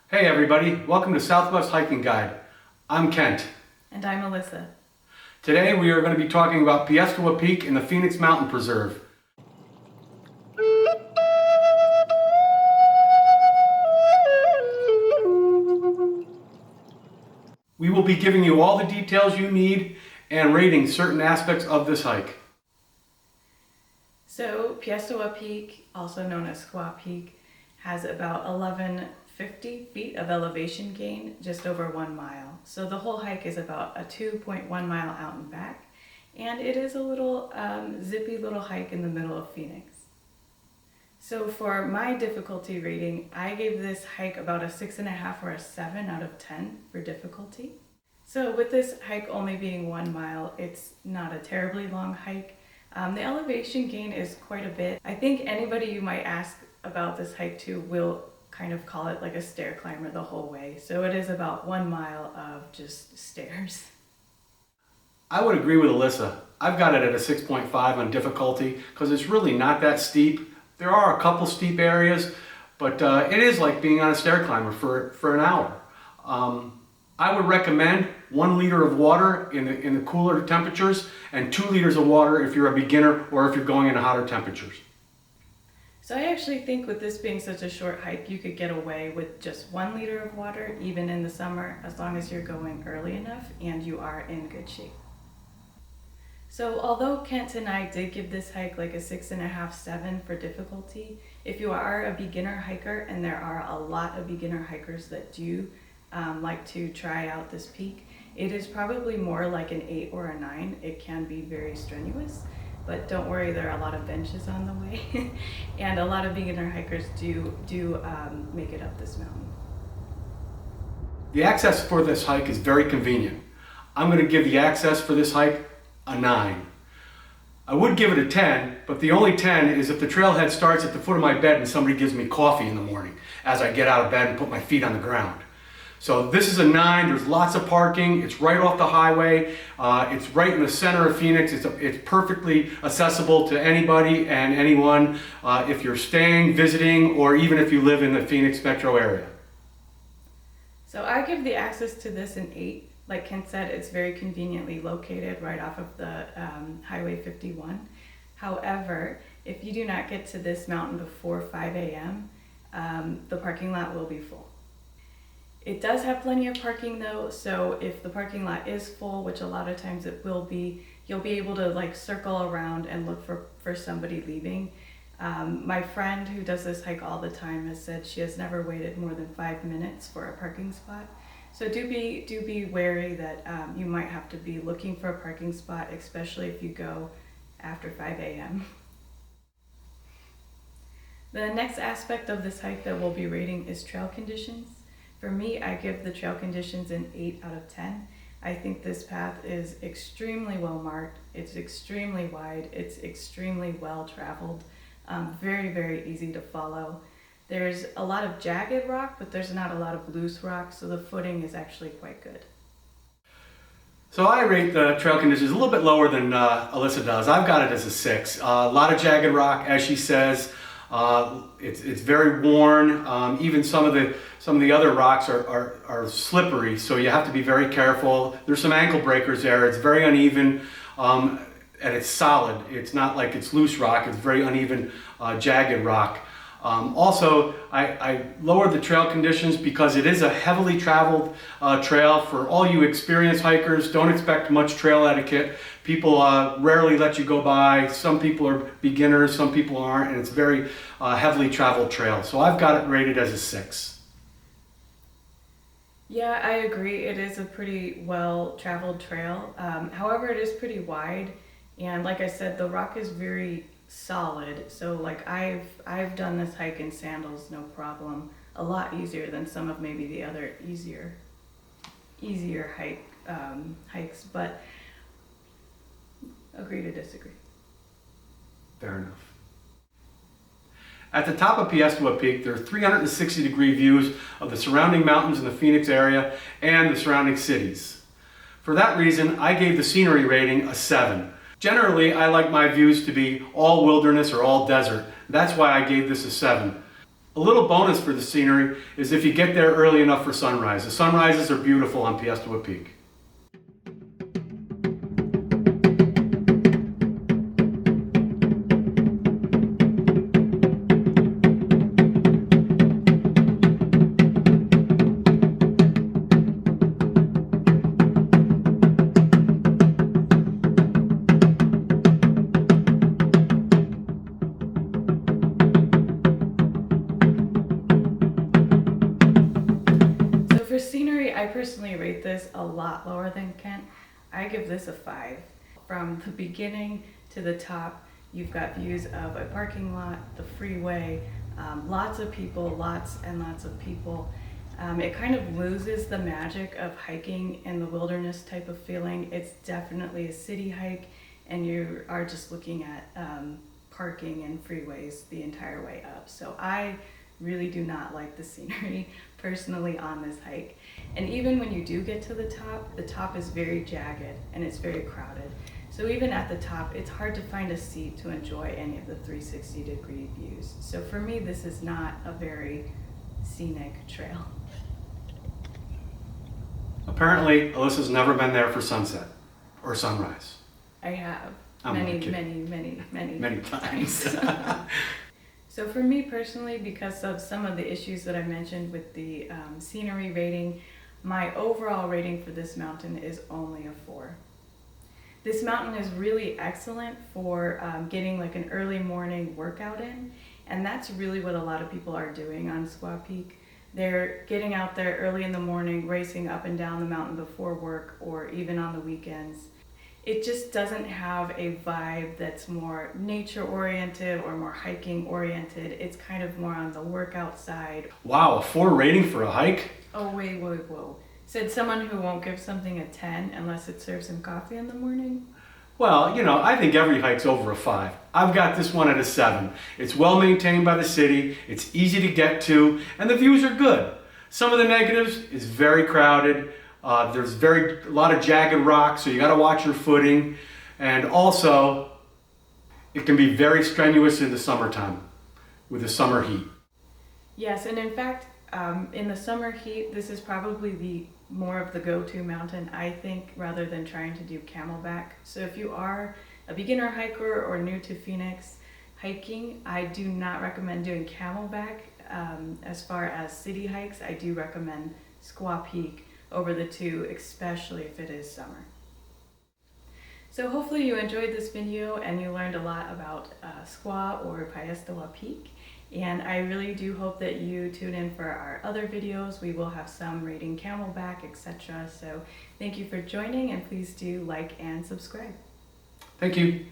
Hey everybody, welcome to Southwest Hiking Guide. I'm Kent. And I'm Alyssa. Today we are going to be talking about Piestewa Peak in the Phoenix Mountain Preserve. We will be giving you all the details you need and rating certain aspects of this hike. So Piestewa Peak, also known as Squaw Peak, has about 1150 feet of elevation gain, just over 1 mile. So the whole hike is about a 2.1 mile out and back, and it is a little zippy little hike in the middle of Phoenix. So for my difficulty rating, I gave this hike about a 6.5 or a 7 out of 10 for difficulty. So with this hike only being 1 mile, it's not a terribly long hike. The elevation gain is quite a bit. I think anybody you might ask about this hike to will kind of call it like a stair climber the whole way. So it is about 1 mile of just stairs. I would agree with Alyssa. I've got it at a 6.5 on difficulty because it's really not that steep. There are a couple steep areas, but it is like being on a stair climber for an hour. I would recommend 1 liter of water in the cooler temperatures and 2 liters of water if you're a beginner or if you're going into hotter temperatures. So I actually think with this being such a short hike, you could get away with just 1 liter of water, even in the summer, as long as you're going early enough and you are in good shape. So although Kent and I did give this hike like a 6.5, 7 for difficulty, if you are a beginner hiker, and there are a lot of beginner hikers that do like to try out this peak, it is probably more like an 8 or a 9. It can be very strenuous, but don't worry, there are a lot of benches on the way, and a lot of beginner hikers do make it up this mountain. The access for this hike is very convenient. I'm going to give the access for this hike a 9. I would give it a 10, but the only 10 is if the trailhead starts at the foot of my bed and somebody gives me coffee in the morning as I get out of bed and put my feet on the ground. So this is a 9. There's lots of parking. It's right off the highway. It's right in the center of Phoenix. It's perfectly accessible to anybody and anyone if you're staying, visiting, or even if you live in the Phoenix metro area. So I give the access to this an 8. Like Kent said, it's very conveniently located right off of the Highway 51. However, if you do not get to this mountain before 5 a.m., the parking lot will be full. It does have plenty of parking though, so if the parking lot is full, which a lot of times it will be, you'll be able to like circle around and look for somebody leaving. My friend who does this hike all the time has said she has never waited more than 5 minutes for a parking spot. So do be wary that you might have to be looking for a parking spot, especially if you go after 5 a.m. The next aspect of this hike that we'll be rating is trail conditions. For me, I give the trail conditions an 8 out of 10. I think this path is extremely well marked. It's extremely wide. It's extremely well traveled. Very, very easy to follow. There's a lot of jagged rock, but there's not a lot of loose rock, so the footing is actually quite good. So I rate the trail conditions a little bit lower than Alyssa does. I've got it as a 6. A lot of jagged rock, as she says. It's very worn. Even some of the other rocks are slippery, so you have to be very careful. There's some ankle breakers there. It's very uneven, and it's solid. It's not like it's loose rock. It's very uneven, jagged rock. Also, I lowered the trail conditions because it is a heavily traveled trail. For all you experienced hikers, don't expect much trail etiquette. People rarely let you go by. Some people are beginners, some people aren't, and it's a very heavily traveled trail. So I've got it rated as a 6. Yeah, I agree. It is a pretty well traveled trail. However, it is pretty wide, and like I said, the rock is very solid. So like I've done this hike in sandals, no problem. A lot easier than some of maybe the other easier hikes, but agree to disagree. Fair enough. At the top of Piestewa Peak, there are 360-degree views of the surrounding mountains in the Phoenix area and the surrounding cities. For that reason, I gave the scenery rating a 7. Generally, I like my views to be all wilderness or all desert. That's why I gave this a 7. A little bonus for the scenery is if you get there early enough for sunrise. The sunrises are beautiful on Piestewa Peak. So for scenery, I personally rate this a lot lower than Kent. I give this a 5. From the beginning to the top, you've got views of a parking lot, the freeway, lots of people, lots and lots of people. It kind of loses the magic of hiking in the wilderness type of feeling. It's definitely a city hike, and you are just looking at parking and freeways the entire way up. So I really do not like the scenery personally on this hike. And even when you do get to the top is very jagged and it's very crowded. So even at the top, it's hard to find a seat to enjoy any of the 360-degree views. So for me, this is not a very scenic trail. Apparently, Alyssa's never been there for sunset or sunrise. I have I'm many Many times. So for me personally, because of some of the issues that I mentioned with the scenery rating, my overall rating for this mountain is only a 4. This mountain is really excellent for getting like an early morning workout in, and that's really what a lot of people are doing on Squaw Peak. They're getting out there early in the morning, racing up and down the mountain before work or even on the weekends. It just doesn't have a vibe that's more nature oriented or more hiking oriented. It's kind of more on the workout side. Wow, a 4 rating for a hike? Oh, wait, whoa. Said someone who won't give something a 10 unless it serves him coffee in the morning. Well, you know, I think every hike's over a 5. I've got this one at a 7. It's well maintained by the city, it's easy to get to, and the views are good. Some of the negatives is very crowded. There's a lot of jagged rocks, so you got to watch your footing. And also, it can be very strenuous in the summertime with the summer heat. Yes, and in fact, in the summer heat, this is probably more of the go-to mountain, I think, rather than trying to do Camelback. So if you are a beginner hiker or new to Phoenix hiking, I do not recommend doing Camelback. As far as city hikes, I do recommend Squaw Peak over the two, especially if it is summer. So hopefully you enjoyed this video and you learned a lot about Squaw or Piestewa Peak. And I really do hope that you tune in for our other videos. We will have some rating Camelback, etc. So thank you for joining, and please do like and subscribe. Thank you.